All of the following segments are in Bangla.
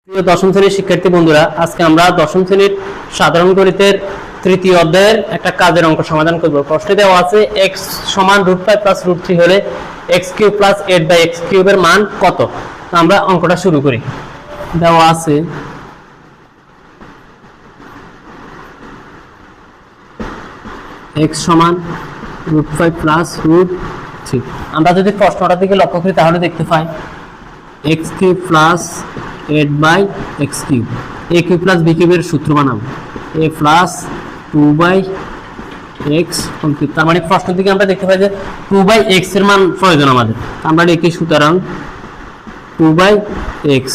প্রিয় দশম শ্রেণীর শিক্ষার্থী বন্ধুরা, আজকে আমরা দশম শ্রেণীর সাধারণ গণিতের তৃতীয় অধ্যায়ের একটা কাজের অঙ্ক সমাধান করব। প্রশ্নে দেওয়া আছে x সমান √5 প্লাস √3 হলে x কিউব প্লাস 8/x কিউবের মান কত। আমরা অঙ্কটা শুরু করি। দেওয়া আছে x সমান √5 প্লাস √3। আমরা যদি প্রশ্নটার দিকে লক্ষ্য করি তাহলে দেখতে পাই x cube plus 8/x cube, a cube plus b কিউবের সূত্র বানাবো a plus 2/x whole cube. তার মানে প্রশ্নের দিকে আমরা দেখতে পাই যে 2/x এর মান প্রয়োজন আমাদের। আমরা লিখি সুতরাং 2/x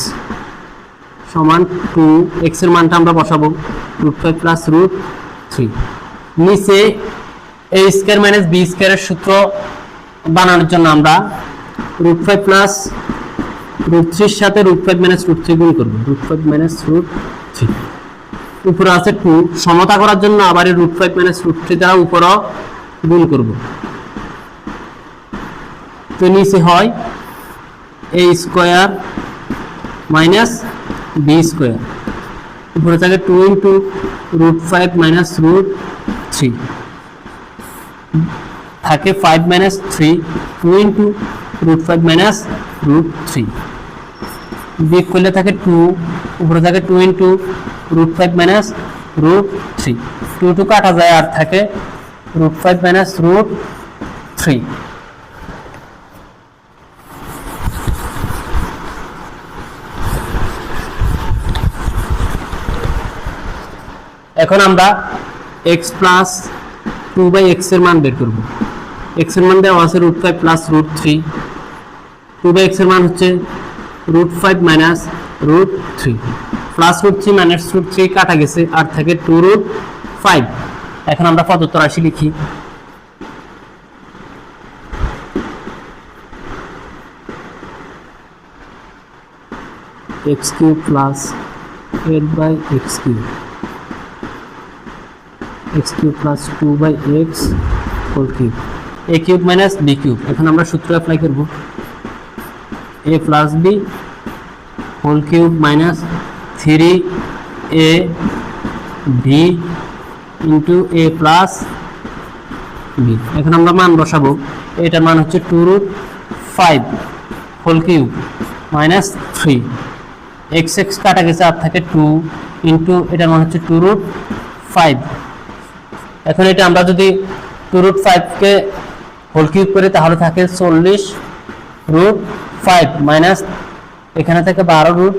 সমান 2x এর মানটা আমরা বসাবো √5 প্লাস √3। নিচে a স্কয়ার মাইনাস b স্কয়ারের সূত্র বানানোর জন্য আমরা √5 প্লাস √3 এর সাথে √5 মাইনাস √3 গুণ করব। √5 মাইনাস √3 উপরে আছে 2, সমতা করার জন্য আবার এই √5 মাইনাস √3 দ্বারা উপরে গুণ করব। তো নিচে হয় a square minus b square, উপরে থাকে 2 ইনটু √5 মাইনাস √3 থাকে 5 মাইনাস 3, 2 ইনটু √5 মাইনাস √3 বিয়োগ করলে থাকে 2, উপরে থাকে 2 ইনটু √5 মাইনাস √3, 2 কাটা যায় আর থাকে √5 মাইনাস √3। এখন আমরা x প্লাস 2/x এর মান বের করব। x এর মান দেওয়া আছে √5 প্লাস √3, 2/x এর মান হচ্ছে √5 মাইনাস √3, প্লাস √3 মাইনাস √3 কাটা গেছে আর থাকে 2√5। এখন আমরা প্রদত্ত রাশি লিখি x cube plus 8/x cube, x cube plus 2/x whole cube, a cube minus b cube. এখন আমরা সূত্র অ্যাপ্লাই করব a plus b whole cube minus 3ab into a plus b। এখন আমরা মান বসাবো, এটার মান হচ্ছে 2√5 হোল কিউব মাইনাস 3, x কাটা গেছে আর থাকে 2 ইন্টু এটার মান হচ্ছে 2√5। এখন এটা আমরা যদি 2√5 কে হোল কিউব করি তাহলে থাকে 40√5 মাইনাস এখানে থাকে 12√5